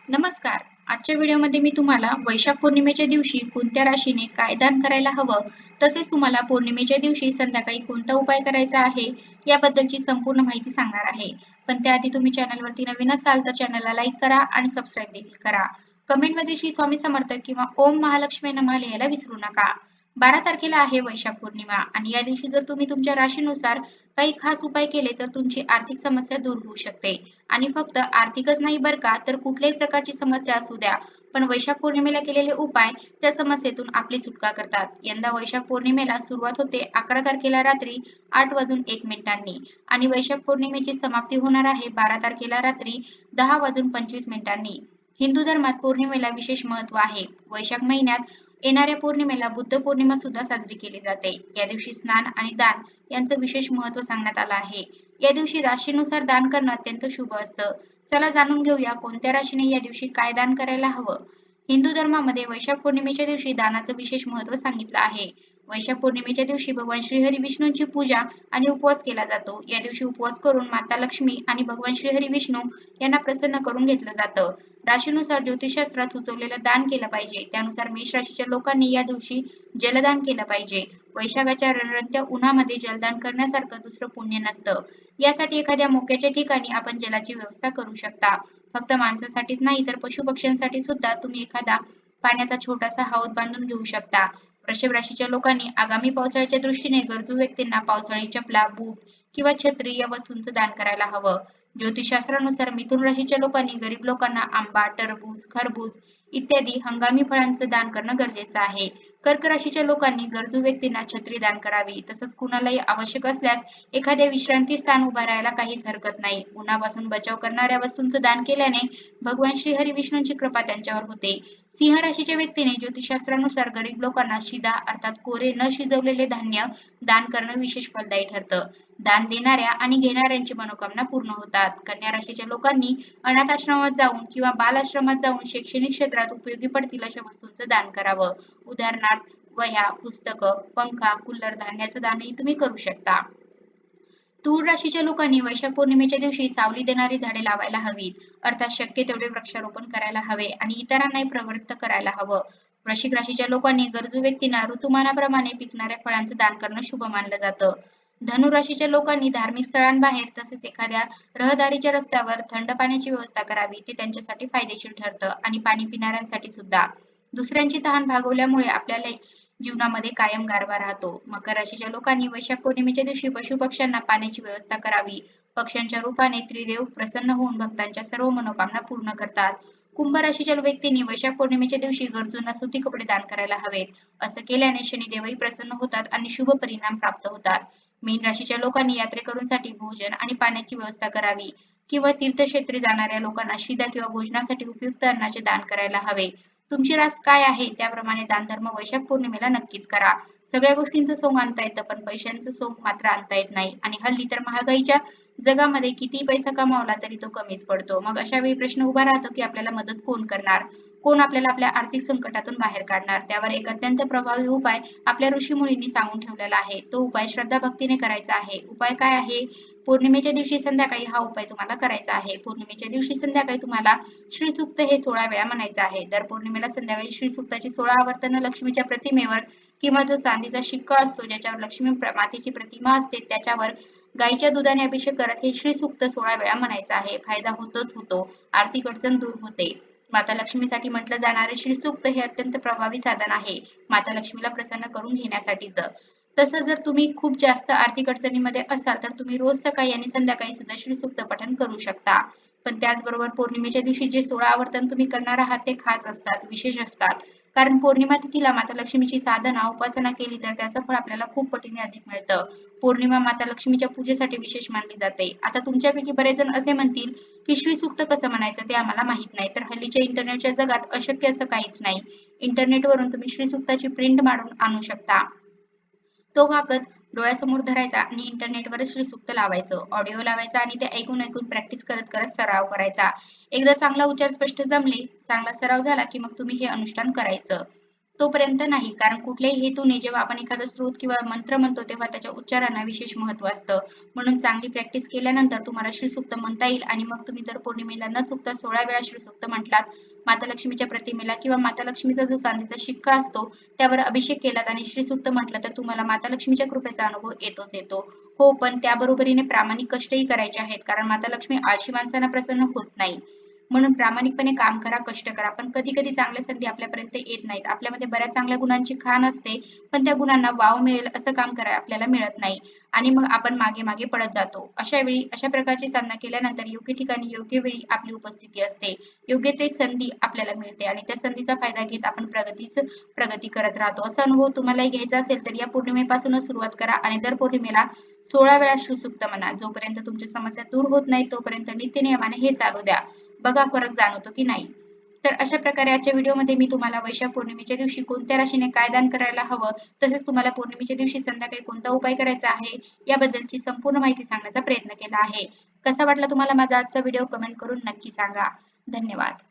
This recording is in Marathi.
नमस्कार. आजच्या व्हिडिओमध्ये मी तुम्हाला वैशाख पौर्णिमेच्या दिवशी कोणत्या राशीने काय दान करायला हवं, तसेच तुम्हाला पौर्णिमेच्या दिवशी संध्याकाळी कोणता उपाय करायचा आहे, याबद्दलची संपूर्ण माहिती सांगणार आहे. पण त्याआधी तुम्ही चॅनलवरती नवीन असाल तर चॅनलला लाईक करा आणि सबस्क्राईब देखील करा. कमेंटमध्ये श्री स्वामी समर्थ किंवा ओम महालक्ष्मी नमः लिहायला विसरू नका. 12 तारखेला आहे वैशाख पौर्णिमा आणि या दिवशी जर तुम्ही तुमच्या राशीनुसार काही खास उपाय केले तर तुमची आर्थिक समस्या दूर होऊ शकते. आणि फक्त आर्थिकच नाही बरं का, तर कुठल्याही प्रकारची समस्या असू द्या, पण वैशाख पौर्णिमेला केलेले उपाय त्या समस्येतून आपली सुटका करतात. यंदा वैशाख पौर्णिमेला सुरुवात होते 11 तारखेला रात्री 8:01 आणि वैशाख पौर्णिमेची समाप्ती होणार आहे 12 तारखेला रात्री 10:25 हिंदू धर्मात पौर्णिमेला विशेष महत्त्व आहे. वैशाख महिन्यात येणाऱ्या पौर्णिमेला बुद्ध पौर्णिमा सुद्धा साजरी केली जाते. या दिवशी स्नान आणि दान यांचं विशेष महत्त्व सांगण्यात आलं आहे. या दिवशी राशीनुसार दान करणं अत्यंत शुभ असतं. चला जाणून घेऊया कोणत्या राशीने या दिवशी काय दान करायला हवं. हिंदू धर्मामध्ये वैशाख पौर्णिमेच्या दिवशी दानाचं विशेष महत्त्व सांगितलं आहे. वैशाख पौर्णिमेच्या दिवशी भगवान श्रीहरी विष्णूंची पूजा आणि उपवास केला जातो. या दिवशी उपवास करून माता लक्ष्मी आणि भगवान श्रीहरी विष्णू यांना प्रसन्न करून घेतलं जातं. राशीनुसार ज्योतिषशास्त्रात सुचवलेलं दान केलं पाहिजे. त्यानुसार मेष राशीच्या लोकांनी या दिवशी जलदान केलं पाहिजे. वैशाखाच्या रणरणत्या उन्हामध्ये जलदान करण्यासारखं दुसरं पुण्य नसतं. यासाठी एखाद्या मोक्याच्या ठिकाणी आपण जलाची व्यवस्था करू शकता. फक्त माणसासाठीच नाही तर पशुपक्ष्यांसाठी सुद्धा तुम्ही एखादा पाण्याचा छोटासा हौद बांधून घेऊ शकता. वृषभ राशीच्या लोकांनी आगामी पावसाळ्याच्या दृष्टीने गरजू व्यक्तींना पावसाळी चपला, बूट किंवा छत्री या वस्तूंचं दान करायला हवं. ज्योतिषशास्त्रानुसार मिथुन राशीच्या लोकांनी गरीब लोकांना आंबा, टरबूज, खरबूज इत्यादी हंगामी फळांचं दान करणं गरजेचं आहे. कर्क राशीच्या लोकांनी गरजू व्यक्तींना छत्री दान करावी. तसंच कुणालाही आवश्यक असल्यास एखाद्या विश्रांती स्थान उभारायला काहीच हरकत नाही. उन्हापासून बचाव करणाऱ्या वस्तूंचं दान केल्याने भगवान श्रीहरी विष्णूंची कृपा त्यांच्यावर होते. सिंह राशीच्या व्यक्तीने ज्योतिषशास्त्रानुसार गरीब लोकांना शिदा अर्थात कोरे न शिजवलेले धान्य दान करणं विशेष फलदायी ठरतं. दान देणाऱ्या आणि घेणाऱ्यांची मनोकामना पूर्ण होतात. कन्या राशीच्या लोकांनी अनाथ आश्रमात जाऊन किंवा बाल आश्रमात जाऊन शैक्षणिक क्षेत्रात उपयोगी पडतील अशा वस्तूंचं दान करावं. उदाहरणार्थ वह्या, पुस्तकं, पंखा, कूलर, धान्याचं दानही तुम्ही करू शकता. तूळ राशीच्या लोकांनी वैशाख पौर्णिमेच्या दिवशी सावली देणारी झाडे लावायला हवीत. अर्थात शक्य तेवढे वृक्षारोपण करायला हवे आणि इतरांनाही प्रवृत्त करायला हवं. वृश्चिक राशीच्या लोकांनी गरजू व्यक्तींना ऋतुमानाप्रमाणे पिकणाऱ्या फळांचं दान करणं शुभ मानलं जातं. धनु राशीच्या लोकांनी धार्मिक स्थळांबाहेर तसेच एखाद्या रहदारीच्या रस्त्यावर थंड पाण्याची व्यवस्था करावी. ते त्यांच्यासाठी फायदेशीर ठरतं आणि पाणी पिणाऱ्यांसाठी सुद्धा. दुसऱ्यांची तहान भागवल्यामुळे आपल्याला जीवनामध्ये कायम गारवा राहतो. मकर राशीच्या लोकांनी वैशाख पौर्णिमेच्या दिवशी पशुपक्ष्यांना पाण्याची व्यवस्था करावी. पक्ष्यांच्या रूपाने त्रिदेव प्रसन्न होऊन भक्तांच्या सर्व मनोकामना पूर्ण करतात. कुंभ राशीच्या व्यक्तींनी वैशाख पौर्णिमेच्या दिवशी गरजूंना सुती कपडे दान करायला हवेत. असं केल्याने शनिदेवही प्रसन्न होतात आणि शुभ परिणाम प्राप्त होतात. मीन राशीच्या लोकांनी यात्रेकरूंसाठी भोजन आणि पाण्याची व्यवस्था करावी किंवा तीर्थक्षेत्री जाणाऱ्या लोकांना शिदा किंवा भोजनासाठी उपयुक्त अन्नाचे दान करायला हवे. तुमची रास काय आहे त्याप्रमाणे दानधर्म वैशाख पौर्णिमेला नक्कीच करा. सगळ्या गोष्टींचं सोंग आणता येतं पण पैशांचं सोंग मात्र आणता येत नाही आणि हल्ली तर महागाईच्या जगामध्ये कितीही पैसा कमावला तरी तो कमीच पडतो. मग अशा वेळी प्रश्न उभा राहतो की आपल्याला मदत कोण करणार? कोण आपल्याला आपल्या आर्थिक संकटातून बाहेर काढणार? त्यावर एक अत्यंत प्रभावी उपाय आपल्या ऋषीमुनींनी सांगून ठेवलेला आहे. तो उपाय श्रद्धा भक्तीने करायचा आहे. उपाय काय आहे? पौर्णिमेच्या दिवशी संध्याकाळी हा उपाय तुम्हाला करायचा आहे. पौर्णिमेच्या दिवशी संध्याकाळी तुम्हाला श्री सूक्त हे 16 वेळा म्हणायचं आहे. दर पौर्णिमेला संध्याकाळी श्री सूक्ताची 16 आवर्तनं लक्ष्मीच्या प्रतिमेवर किंवा जो चांदीचा शिक्का असतो ज्याच्यावर लक्ष्मी मातेची प्रतिमा असते त्याच्यावर गाईच्या दुधाने अभिषेक करत हे श्री सूक्त 16 वेळा म्हणायचं आहे. फायदा होतोच होतो. आर्थिक अडचण दूर होते. माता लक्ष्मीसाठी म्हटलं जाणारे श्री सूक्त हे अत्यंत प्रभावी साधन आहे. माता लक्ष्मीला प्रसन्न करून घेण्यासाठीच. तसं जर तुम्ही खूप जास्त आर्थिक अडचणीमध्ये असाल तर तुम्ही रोज सकाळी आणि संध्याकाळी सुद्धा श्री सूक्त पठण करू शकता. पण त्याचबरोबर पौर्णिमेच्या दिवशी जे 16 आवर्तन तुम्ही करणार आहात ते खास असतात, विशेष असतात. कारण पौर्णिमा तिथीला माता लक्ष्मीची साधना, उपासना केली तर त्याचं फळ आपल्याला खूप पटीने अधिक मिळतं. पौर्णिमा माता लक्ष्मीच्या पूजेसाठी विशेष मानली जाते. आता तुमच्यापैकी बरेच जण असे म्हणतील की श्री सूक्त कसं म्हणायचं ते आम्हाला माहित नाही. तर हल्लीच्या इंटरनेटच्या जगात अशक्य असं काहीच नाही. इंटरनेटवरून तुम्ही श्री सूक्ताची प्रिंट मारून आणू शकता. तो कागद डोळ्यासमोर धरायचा आणि इंटरनेटवरच श्री सूक्त लावायचं, ऑडिओ लावायचा आणि ते ऐकून ऐकून प्रॅक्टिस करत करत सराव करायचा. एकदा चांगला उच्चार स्पष्ट जमले, चांगला सराव झाला की मग तुम्ही हे अनुष्ठान करायचं. तोपर्यंत नाही. कारण कुठल्याही हेतूने जेव्हा आपण एखादा स्तोत्र किंवा मंत्र म्हणतो, तेव्हा त्याच्या उच्चारांना विशेष महत्त्व असतं. म्हणून चांगली प्रॅक्टिस केल्यानंतर तुम्हाला श्रीसूक्त म्हणता येईल आणि मग तुम्ही जर पौर्णिमेला न चुकता 16 वेळा श्रीसूक्त म्हटलात, माता लक्ष्मीच्या प्रतिमेला किंवा माता लक्ष्मीचा जो चांदीचा शिक्का असतो, त्यावर अभिषेक केलात आणि श्रीसूक्त म्हटलं, तर तुम्हाला माता लक्ष्मीच्या कृपेचा अनुभव येतोच येतो. हो, पण त्याबरोबरीने प्रामाणिक कष्टही करायचे आहेत. कारण माता लक्ष्मी आळशी माणसांना प्रसन्न होत नाही. म्हणून प्रामाणिकपणे काम करा, कष्ट करा. पण कधी-कधी चांगल्या संधी आपल्यापर्यंत येत नाहीत. आपल्यामध्ये बऱ्याच चांगल्या गुणांची खाण असते, पण त्या गुणांना वाव मिळेल असं काम करायला आपल्याला मिळत नाही आणि मग आपण मागे-मागे पडत जातो. अशा वेळी अशा प्रकारची साधना केल्यानंतर योग्य ठिकाणी योग्य वेळी आपली उपस्थिती असते. योग्य ते संधी आपल्याला मिळते आणि त्या संधीचा फायदा घेत आपण प्रगती करत राहतो. असा अनुभव तुम्हालाही घ्यायचा असेल तर या पौर्णिमेपासूनच सुरुवात करा आणि दर पौर्णिमेला 16 वेळा श्रीसूक्त म्हणा. जोपर्यंत तुमच्या समस्या दूर होत नाहीत, तोपर्यंत नित्यनियमाने हे चालू द्या. बघा फरक जाणवतो की नाही. तर अशा प्रकारे आजच्या व्हिडिओमध्ये मी तुम्हाला वैशाख पौर्णिमेच्या दिवशी कोणत्या राशीने काय दान करायला हवं, तसेच तुम्हाला पौर्णिमेच्या दिवशी संध्याकाळी कोणता उपाय करायचा आहे, याबद्दलची संपूर्ण माहिती सांगण्याचा प्रयत्न केला आहे. कसा वाटला तुम्हाला माझा आजचा व्हिडिओ कमेंट करून नक्की सांगा. धन्यवाद.